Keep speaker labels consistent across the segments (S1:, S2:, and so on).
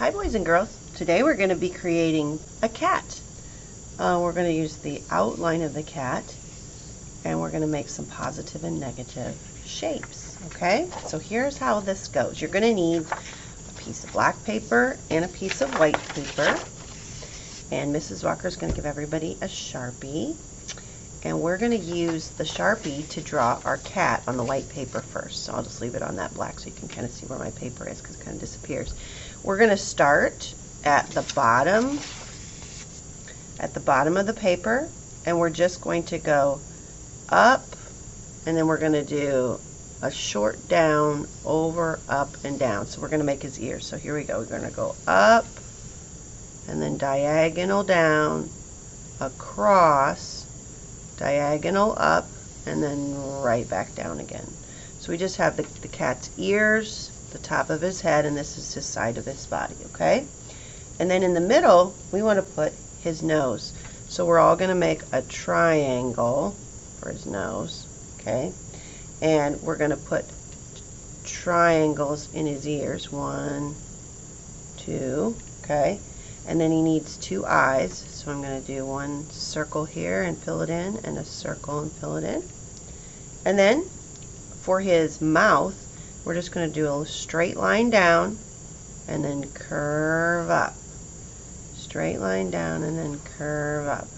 S1: Hi boys and girls. Today we're going to be creating a cat. We're going to use the outline of the cat and we're going to make some positive and negative shapes. Okay, so here's how this goes. You're going to need a piece of black paper and a piece of white paper, and Mrs. Walker is going to give everybody a Sharpie, and we're going to use the Sharpie to draw our cat on the white paper first. So I'll just leave it on that black so you can kind of see where my paper is, because it kind of disappears. We're going to start at the bottom of the paper, and we're just going to go up, and then we're going to do a short down, over, up, and down. So we're going to make his ears. So here we go. We're going to go up, and then diagonal down, across, diagonal up, and then right back down again. So we just have the cat's ears, the top of his head, and this is his side of his body, okay? And then in the middle, we want to put his nose. So we're all going to make a triangle for his nose, okay? And we're going to put triangles in his ears. 1, 2, okay? And then he needs 2 eyes. So I'm going to do one circle here and fill it in, and a circle and fill it in. And then for his mouth, we're just going to do a straight line down and then curve up. Straight line down and then curve up.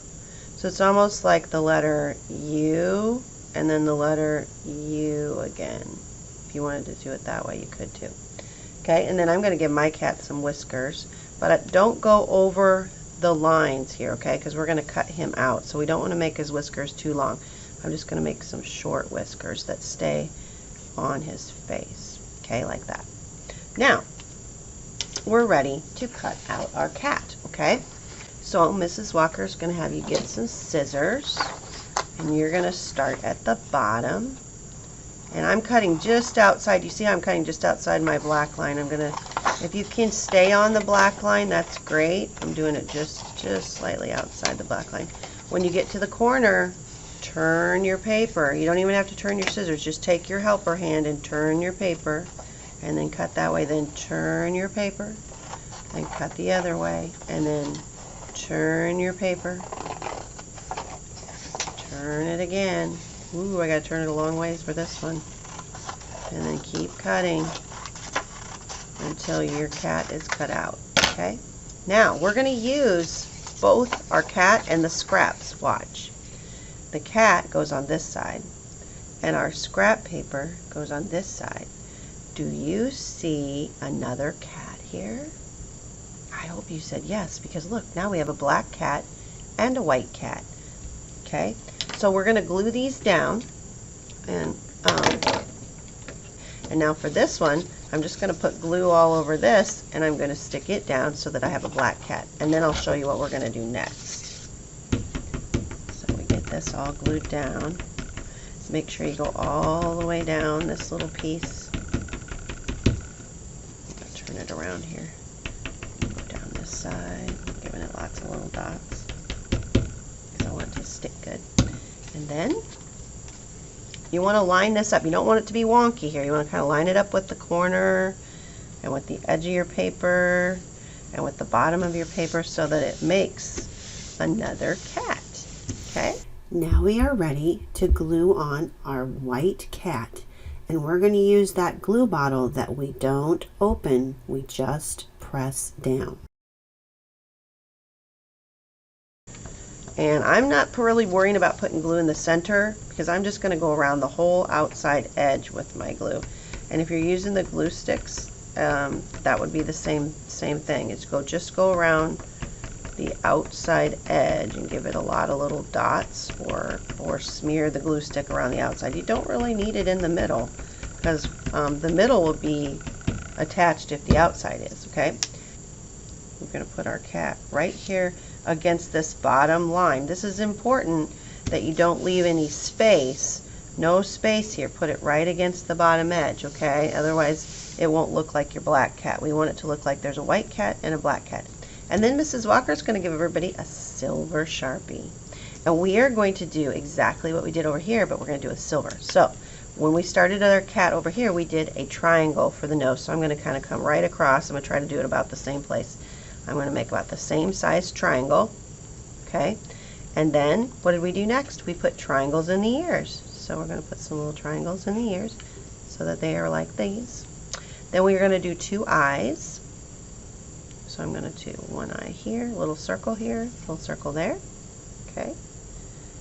S1: So it's almost like the letter U and then the letter U again. If you wanted to do it that way, you could too. Okay, and then I'm going to give my cat some whiskers, but don't go over the lines here, okay, because we're going to cut him out. So we don't want to make his whiskers too long. I'm just going to make some short whiskers that stay on his face, okay, like that. Now, we're ready to cut out our cat, okay? So Mrs. Walker is going to have you get some scissors, and you're going to start at the bottom. And I'm cutting just outside. You see how I'm cutting just outside my black line? I'm going to, if you can stay on the black line, that's great. I'm doing it just slightly outside the black line. When you get to the corner, turn your paper. You don't even have to turn your scissors. Just take your helper hand and turn your paper, and then cut that way. Then turn your paper, and cut the other way, and then turn your paper, turn it again. Ooh, I gotta turn it a long ways for this one. And then keep cutting until your cat is cut out, okay? Now, we're gonna use both our cat and the scraps. Watch. The cat goes on this side, and our scrap paper goes on this side. Do you see another cat here? I hope you said yes, because look, now we have a black cat and a white cat. Okay, so we're going to glue these down, and now for this one, I'm just going to put glue all over this, and I'm going to stick it down so that I have a black cat, and then I'll show you what we're going to do next. So we get this all glued down. So make sure you go all the way down this little piece. I'll turn it around here. Down this side, giving it lots of little dots, because I want it to stick good. And then you want to line this up. You don't want it to be wonky here. You want to kind of line it up with the corner and with the edge of your paper and with the bottom of your paper so that it makes another cat. Okay? Now we are ready to glue on our white cat. And we're going to use that glue bottle that we don't open. We just press down. And I'm not really worrying about putting glue in the center, because I'm just going to go around the whole outside edge with my glue. And if you're using the glue sticks, that would be the same thing. It's just go around the outside edge and give it a lot of little dots, or smear the glue stick around the outside. You don't really need it in the middle, because the middle will be attached if the outside is, okay? We're going to put our cat right here against this bottom line. This is important that you don't leave any space. No space here. Put it right against the bottom edge, okay? Otherwise, it won't look like your black cat. We want it to look like there's a white cat and a black cat. And then Mrs. Walker is going to give everybody a silver Sharpie. And we are going to do exactly what we did over here, but we're going to do a silver. So when we started our cat over here, we did a triangle for the nose. So I'm going to kind of come right across. I'm going to try to do it about the same place. I'm going to make about the same size triangle. Okay. And then, what did we do next? We put triangles in the ears. So we're going to put some little triangles in the ears so that they are like these. Then we're going to do 2 eyes. So I'm going to do 1 eye here, a little circle here, a little circle there. Okay.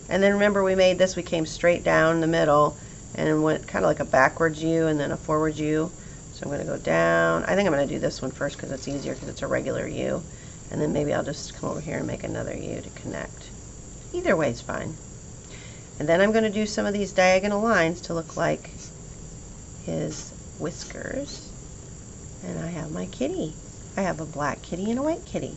S1: And then remember we made this, we came straight down the middle and went kind of like a backwards U and then a forward U. So I'm going to go down. I think I'm going to do this one first because it's easier because it's a regular U. And then maybe I'll just come over here and make another U to connect. Either way is fine. And then I'm going to do some of these diagonal lines to look like his whiskers. And I have my kitty. I have a black kitty and a white kitty.